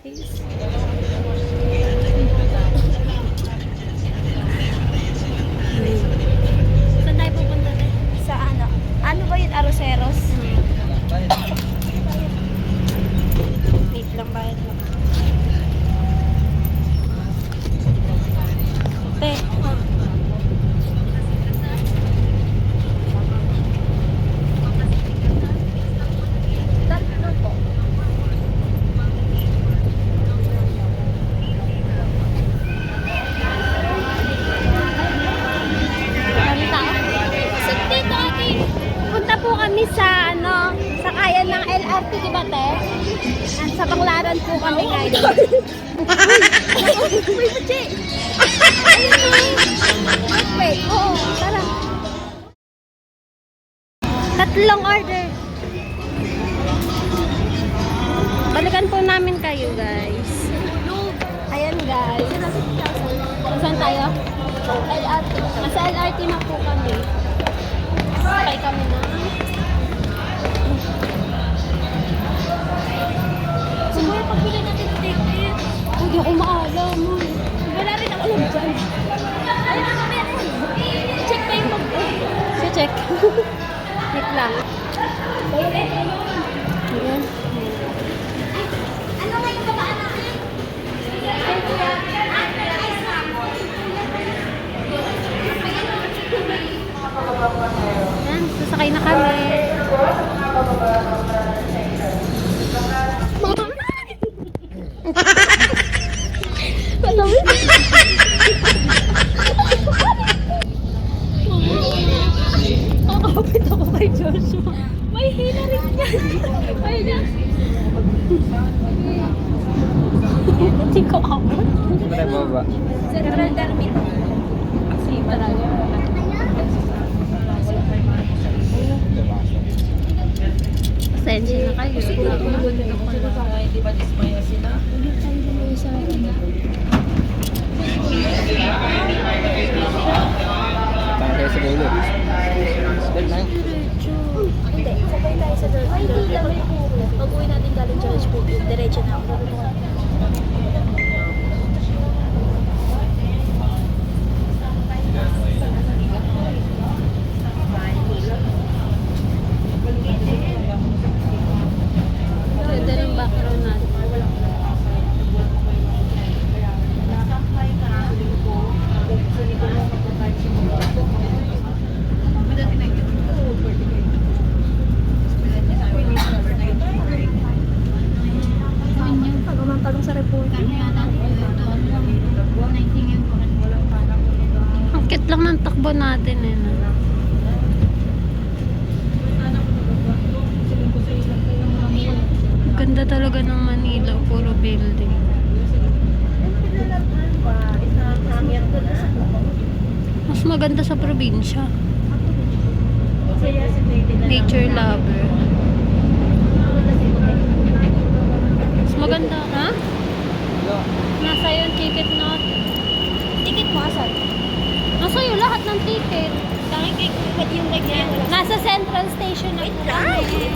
guys. Saan tayo pupunta tayo? Sa ano? Ano ba yun? Aroseros? Wait lang, bayad lang. Te. Tatlo po. Dami tao. So, dito ate, punta po kami sa ano, sa kaya ng LRT, di ba te? Yan, sa Banglaran po kami guys. Uy, Puchi! Wait, oo, tara. Tatlong order. Balikan po namin kayo guys. Ayan guys. Saan tayo? LRT. Nasa LRT na po kami. Sakay kami na. Siguro pagbili natin ticket. Hindi ako maalam. Wala rin ako alam dyan. Ayun na kami. Check pa yung check. Wait lang. Ayan. Ano nga yung babaan natin? Ayan, sasakay na kami. Kakapit ako kay Joshua. May hila rin yan. Ay na. Hindi ko abot. Siyempre baba. Central Dermit. Central. Pasensya na kayo. Siguro din ako na. Hindi ba dismaya sila? Hindi tayo lumayo sa akin. Tama kayo sa dulo. Step na. Hindi, sabay tayo sa George. Ay, hindi lang. Pag-uwi natin galing George po, diretso na ako. Ganda ng background natin. Pag-umang sa Republika. Ang cute lang ng takbo natin eh. No? Ganda talaga ng Manila, puro building. Mas maganda sa probinsya. Nature lover. Mas maganda, ha? Nasa yung ticket natin. Ticket mo, asan? Nasa yung lahat ng ticket. Yung ganyan. Nasa Central Station na po kami.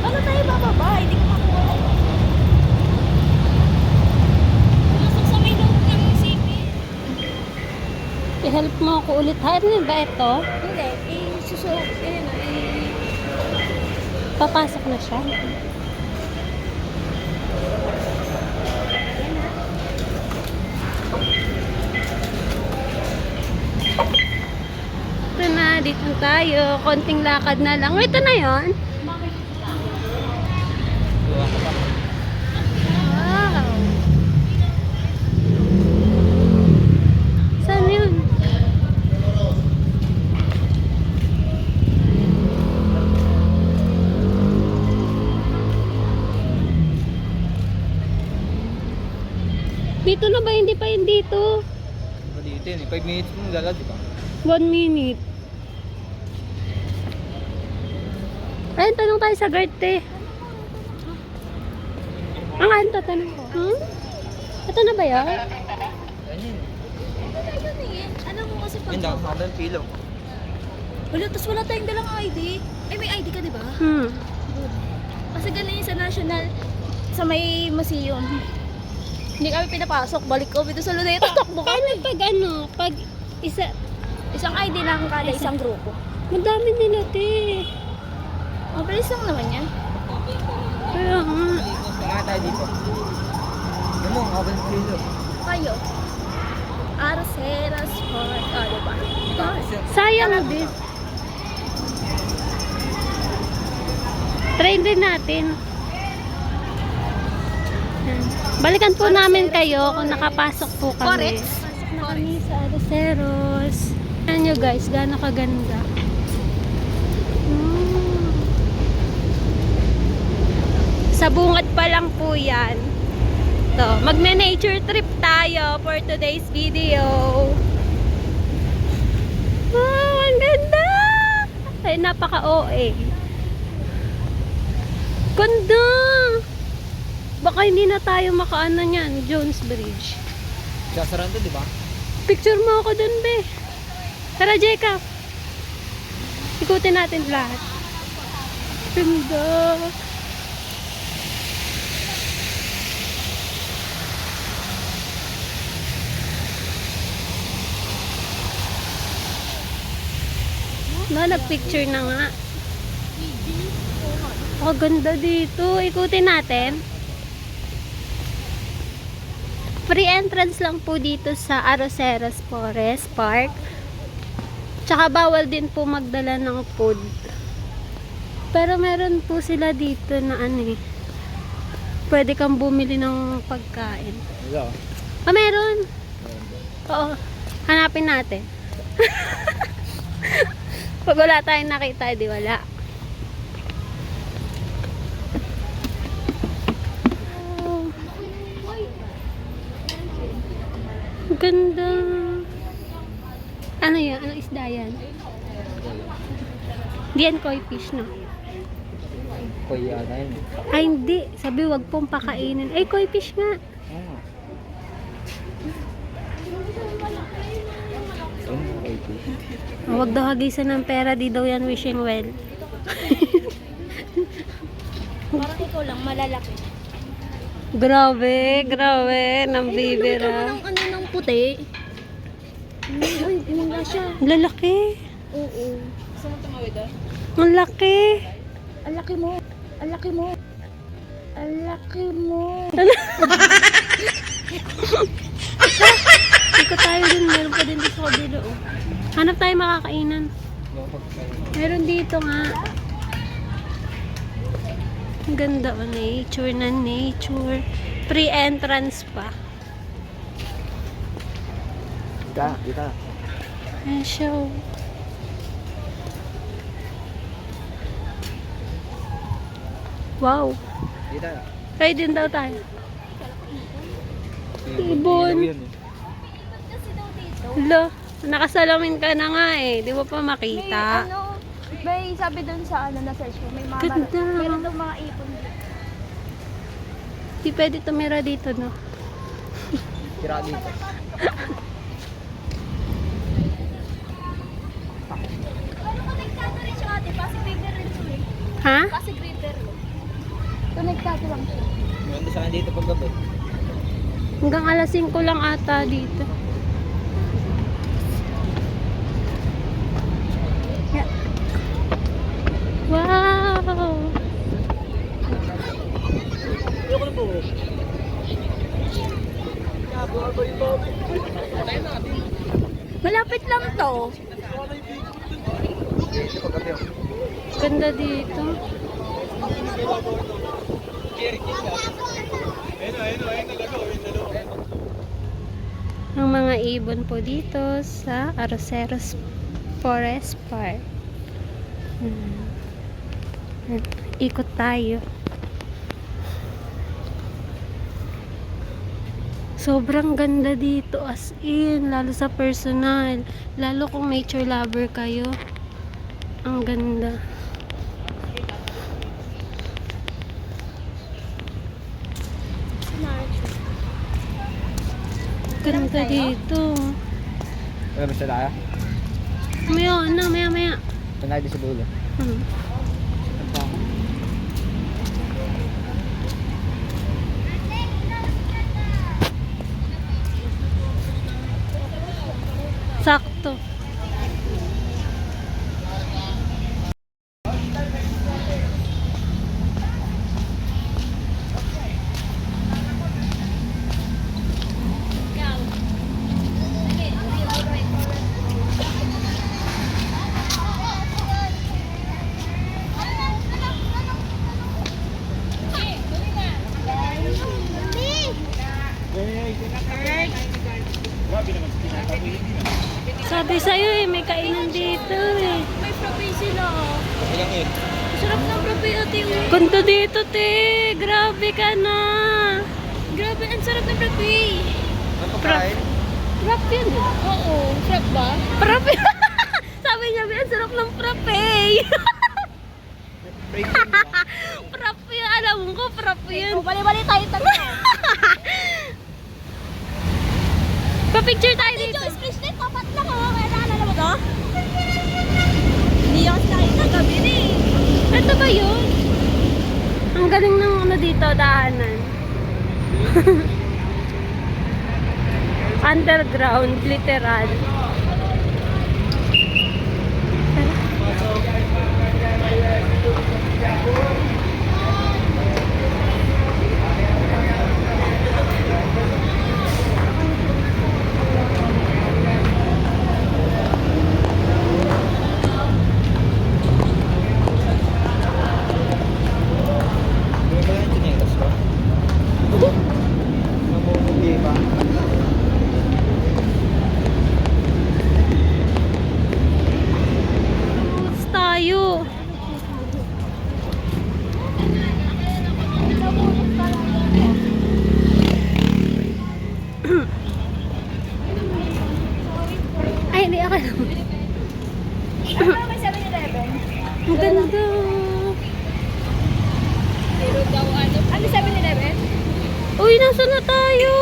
Paano tayo bababa? Hindi ko makuha. Pumasok sa may loob ng CP. I-help mo ako ulit. Ano ba ito? Hindi. I-susok. Papasok na siya. Ito na. Dito tayo. Konting lakad na lang. Ito na yon. Wow. Saan yun? Dito na ba? Hindi pa yun dito. Dito yun. 5 minutes mo lalad, di ba? 1 minute. Ayun, tanong tayo sa guard, te. Ang ano tanong ko? Ito na ba yan? Ganyan. Ano mo kasi Yun lang, hanggang pilo. Wala, tapos wala tayong dalang ID. Ay, may ID ka, di ba? Hmm. Kasi ganun yung sa national, sa may museum. Hindi kami pinapasok. Balik kami doon sa Luneta. Takbo Paano kami. pag pag isa, Isang ID lang kada isang grupo. madami nila, te. Mabilis lang naman yan. Kaya nga. Tama tayo dito. Ano mo, ako ng kilo. Kayo. Arceras Park. Diba? Sayang din. Try din natin. Yan. Balikan po namin kayo kung nakapasok po kami. Correct. Pasok na kami sa Arceros. Ayan nyo guys, gaano kaganda. Hmm. Sa bungad pa lang po yan. So, magne-nature trip tayo for today's video. Wow, ang ganda! Ay, napaka-OA. Ganda! Baka hindi na tayo makaano niyan, Jones Bridge. Sasaraan to, di ba? Picture mo ako dun, be. Tara, Jacob. Ikutin natin lahat. Ganda. Nagpicture na nga. Oh, ganda dito. Ikutin natin. Free entrance lang po dito sa Arceras Forest Park. Tsaka bawal din po magdala ng food. Pero meron po sila dito na pwede kang bumili ng pagkain. Wala. Ah, meron. Oo. Hanapin natin. Pag wala tayong nakita, di wala. Oh. Ganda. Ano yan? Anong isda yan? Di yan koi fish, no? Koy yata yun. Ay, hindi. Sabi, wag pong pakainin. Ay, koi fish nga. Ah. Ano koy fish? Wag daw hagisan ng pera, di daw yan wishing well. Parang ikaw lang malalaki. Grabe, grabe. Nang bibira. Ano ng puti? Uy, wala siya. Lalaki. Oo. Gusto mo tumawid ah? Ang laki. Ang laki mo. Ang laki mo. Ang laki mo. Iko tayo din. Meron pa din dito sa kabilo. Oh. Hanap tayo makakainan. Meron dito nga. Ang ganda o. Nature na nature. Free entrance pa. Dita. Ayan siya. Oh. Wow. Dita. Try din daw tayo. Ibon. Lo, nakasalamin ka na nga eh. Di mo pa makita. May sabi doon sa na search ko, may mga Ganda. meron daw mga ipon dito. Di pwede tumira dito, no? Tira dito. Ano konektado rin siya ate? Pasig River rin siya eh. Ha? Pasig River. Konektado lang siya. Meron sa dito pag gabi. Hanggang alas 5 lang ata dito. Yeah. Wow! Malapit lang to. Dito pag gabi. Ganda dito. Ang mga ibon po dito sa Arceros Forest Park. Ikot tayo. Sobrang ganda dito as in, lalo sa personal, lalo kung nature lover kayo. Ang ganda. Ganda dito. Wala ba siya tayo? Maya. Saan tayo sa dulo? eh. Sarap ng prope ate. Ganda dito, te. Grabe ka na. Grabe, ang sarap ng prope. Ano pagkain? Prop yun. Oo. Prop ba? Prop yun. Sabi niya, ang sarap ng prope. Prop yun. Alam ko, prop yun. Bali-bali tayo tatlo. Pa-picture tayo dito. Diyos, Kristen, tapat lang oh. Kaya naalala mo to? Hindi ako nakita gabi na eh. Ito ba yun? Ang galing ng ano dito, daanan. Underground, literal. Ano ba yung chinelas ko? Namumugi ba? Boots tayo. Ay, hindi ako naman. Ano may 7-Eleven? Ang ganda. Pero daw ano? Ano 7-Eleven? Uy, nasa na tayo?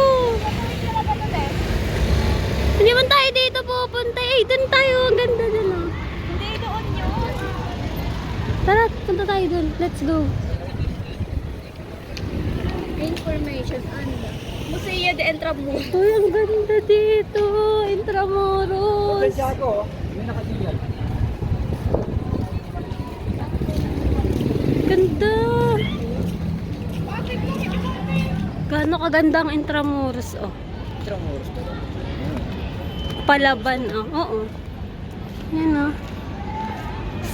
Hindi man tayo dito pupunta. Eh, dun tayo. Ang ganda dun ah. Hindi doon yun. Tara, punta tayo dun. Let's go. Information ano? Museo de Entramuros. Uy, ang ganda dito. Intramuros. Santiago, may nakasiyan. Ganda. Gaano kaganda ang Intramuros, oh. Intramuros ba? Palaban, oh. Oo. Yan, oh.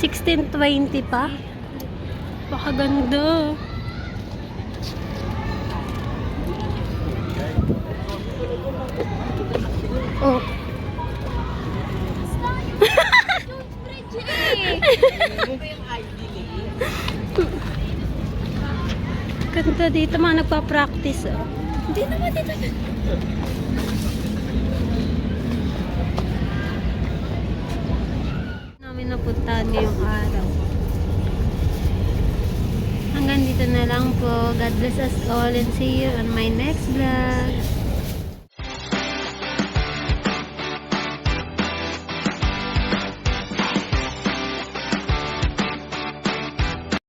1620 pa. Baka ganda. Oh. Ganda dito, mga nagpa-practice, oh. Hindi naman dito. Namin napuntahan ngayong araw. Hanggang dito na lang po. God bless us all and see you on my next vlog.